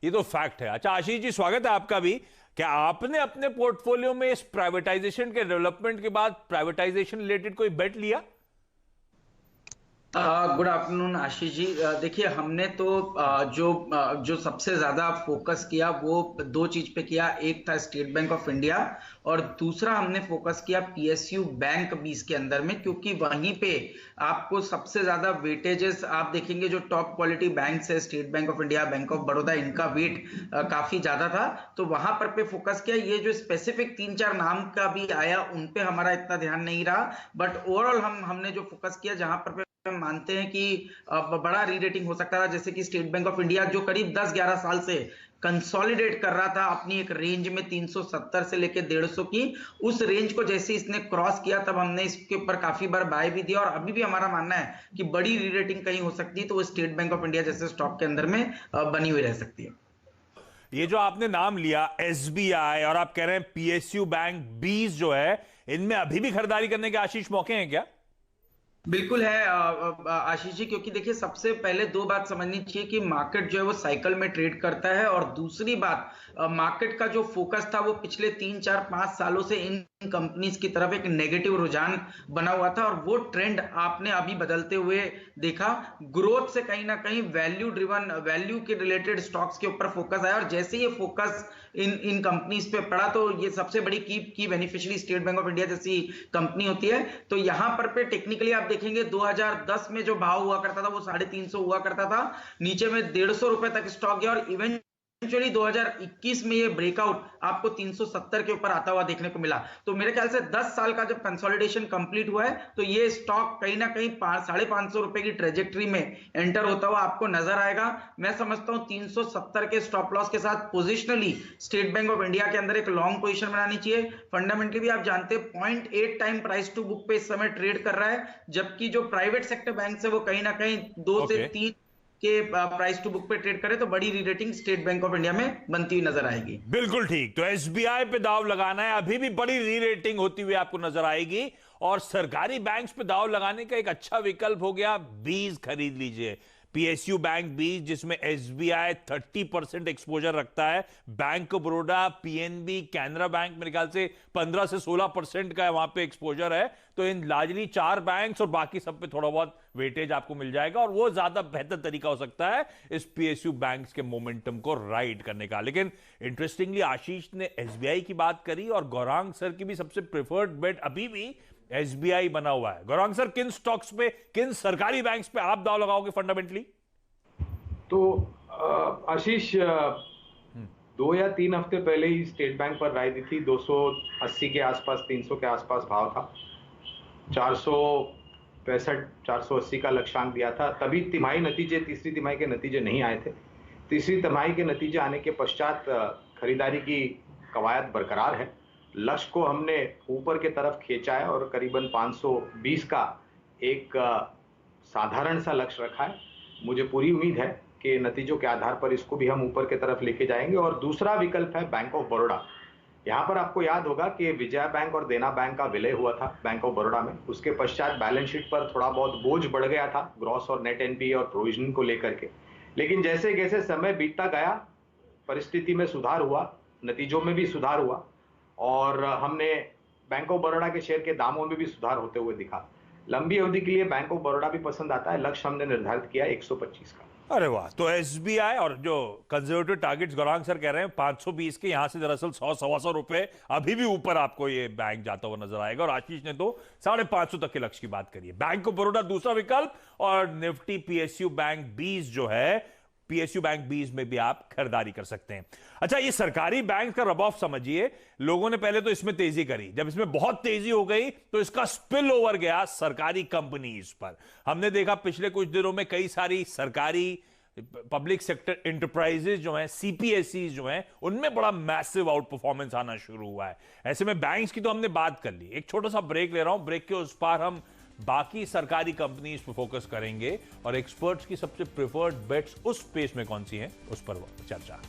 ये तो फैक्ट है। अच्छा आशीष जी, स्वागत है आपका भी। क्या आपने अपने पोर्टफोलियो में इस प्राइवेटाइजेशन के डेवलपमेंट के बाद प्राइवेटाइजेशन रिलेटेड कोई बेट लिया? Good afternoon Ashish ji. देखिए, हमने तो जो सबसे ज्यादा फोकस किया वो दो चीज पे किया। एक था स्टेट बैंक ऑफ इंडिया और दूसरा हमने फोकस किया पीएसयू बैंक 20 के अंदर में, क्योंकि वहीं पे आपको सबसे ज्यादा वेटेजेस आप देखेंगे। जो टॉप क्वालिटी बैंक्स है, state bank of India, bank of Baroda, इनका वेट काफी ज्यादा था, तो वहां पर पे फोकस किया। ये जो स्पेसिफिक 3-4 नाम का भी आया उन पे हमारा इतना ध्यान नहीं रहा, बट ओवरऑल हमने जो फोकस किया, जहां पर मानते हैं कि बड़ा रीरेटिंग हो सकता है, जैसे कि स्टेट बैंक ऑफ इंडिया जो करीब 10-11 साल से कंसोलिडेट कर रहा था अपनी एक रेंज में 370 से लेकर 150 की, उस रेंज को जैसे इसने क्रॉस किया तब हमने इसके ऊपर काफी बार बाय भी दिया। और अभी भी हमारा मानना है कि बड़ी रीरेटिंग कहीं हो सकती है तो वो स्टेट बैंक ऑफ इंडिया जैसे स्टॉक के अंदर में बनी हुई रह सकती है। ये जो आपने नाम लिया एसबीआई और आप कह रहे हैं पीएसयू बैंक 20 जो है, इनमें अभी भी खरीदारी करने के आशीष मौके हैं क्या? बिल्कुल है आशीष जी, क्योंकि देखिए सबसे पहले दो बात समझनी चाहिए कि मार्केट जो है वो साइकिल में ट्रेड करता है, और दूसरी बात मार्केट का जो फोकस था वो पिछले 3-4-5 सालों से इन कंपनीज की तरफ एक नेगेटिव रुझान बना हुआ था, और वो ट्रेंड आपने अभी बदलते हुए देखा। ग्रोथ से कहीं ना कहीं वैल्यू ड्रिवन, वैल्यू के रिलेटेड स्टॉक्स के ऊपर फोकस आया, और जैसे ये फोकस इन कंपनीज पे पड़ा तो ये सबसे बड़ी की beneficiary state bank of India जैसी कंपनी होती है। तो यहां पर पे टेक्निकली आप देखेंगे 2010 में जो भाव हुआ करता था वो 350 हुआ करता था, नीचे में 150 रुपए तक स्टॉक गया, और इवेंचुअली 2021 में ये ब्रेकआउट आपको 370 के ऊपर आता हुआ देखने को मिला। तो मेरे ख्याल से 10 साल का जब कंसोलिडेशन कंप्लीट हुआ है तो ये स्टॉक कहीं ना कहीं 550 रुपए की ट्रेजेक्टरी में एंटर होता हुआ आपको नजर आएगा। मैं समझता हूं 370 के स्टॉप लॉस के साथ positionally state bank of India के अंदर एक लॉन्ग पोजीशन बनानी चाहिए। फंडामेंटली भी आप जानते हैं 0.8 टाइम प्राइस टू बुक पे इस समय ट्रेड कर रहा है, जबकि जो प्राइवेट सेक्टर बैंक है वो कहीं ना कहीं 2 से 3 के प्राइस टू बुक पे ट्रेड करे, तो बड़ी rerating state bank of India में बनती हुई नजर आएगी। बिल्कुल ठीक। तो एसबीआई पे दाव लगाना है, अभी भी बड़ी री रेटिंग होती हुई आपको नजर आएगी, और सरकारी बैंक्स पे दाव लगाने का एक अच्छा विकल्प हो गया 20 खरीद लीजिए। पीएसयू बैंक 20 जिसमें एसबीआई 30% एक्सपोजर रखता है, bank of Baroda, PNB, Canara bank मेरे ख्याल से 15 से 16% का वहां पे एक्सपोजर है। तो इन लार्जली 4 बैंक्स और बाकी सब पे थोड़ा बहुत वेटेज आपको मिल जाएगा, और वो ज्यादा बेहतर तरीका हो सकता है इस पीएसयू बैंक्स के मोमेंटम को राइड करने का। लेकिन इंटरेस्टिंगली आशीष ने एसबीआई की बात करी, और गौरांग सर की भी सबसे प्रेफर्ड बेट अभी भी एसबीआई बना हुआ है। गौरांग सर, किन स्टॉक्स पे, किन सरकारी बैंक्स पे आप दाव लगाओगे फंडामेंटली? तो आशीष, 2 या 3 हफ्ते पहले ही स्टेट बैंक पर राय दी थी, 280 के आसपास, 300 के आसपास भाव था, 465 480 का लक्ष्यांक दिया था। तभी तिमाही नतीजे, तीसरी तिमाही के नतीजे नहीं आए थे। तीसरी तिमाही के नतीजे आने के पश्चात खरीदारी की कवायद बरकरार है। लक्ष्य को हमने ऊपर के तरफ खींचा है और करीबन 520 का एक साधारण सा लक्ष्य रखा है। मुझे पूरी उम्मीद है कि नतीजों के आधार पर इसको भी हम ऊपर की तरफ लेके जाएंगे। और दूसरा विकल्प है बैंक ऑफ बड़ौदा। यहाँ पर आपको याद होगा कि विजया बैंक और देना बैंक का विलय हुआ था बैंक ऑफ बड़ौदा में। उसके पश्चात बैलेंस शीट पर थोड़ा बहुत बोझ बढ़ गया था ग्रॉस और नेट एनपीए और प्रोविजनिंग को लेकर के, लेकिन जैसे जैसे समय बीतता गया परिस्थिति में सुधार हुआ, नतीजों में भी सुधार हुआ, और हमने बैंक ऑफ बड़ौदा के शेयर के दामों में भी सुधार होते हुए दिखा। लंबी अवधि के लिए बैंक ऑफ बड़ौदा भी पसंद आता है। लक्ष्य हमने निर्धारित किया 125 का। अरे वाह! तो एसबीआई और जो कंजर्वेटिव टारगेट्स गौरांग सर कह रहे हैं 520 के, यहां से दरअसल 100-125 रुपए अभी भी ऊपर आपको ये बैंक जाता हुआ नजर आएगा। और आशीष ने तो 550 तक के लक्ष्य की बात करी है। बैंक ऑफ बड़ौदा दूसरा विकल्प, और निफ्टी पीएसयू बैंक 20 जो है, पीएसयू बैंक 20 में भी आप खरीदारी कर सकते हैं। अच्छा, ये सरकारी बैंक का रब ऑफ समझिए। लोगों ने पहले तो इसमें तेजी करी, जब इसमें बहुत तेजी हो गई तो इसका स्पिल ओवर गया सरकारी कंपनीज पर। हमने देखा पिछले कुछ दिनों में कई सारी सरकारी पब्लिक सेक्टर एंटरप्राइजेज जो हैं, सीपीएसई जो हैं, उनमें बड़ा मैसिव आउट परफॉर्मेंस आना शुरू हुआ है। ऐसे में बैंक्स की तो हमने बात कर ली। एक छोटा सा ब्रेक ले रहा हूं, ब्रेक के उस पार हम बाकी सरकारी कंपनीज पर फोकस करेंगे, और एक्सपर्ट्स की सबसे प्रेफर्ड बेट्स उस स्पेस में कौन सी हैं उस पर चर्चा।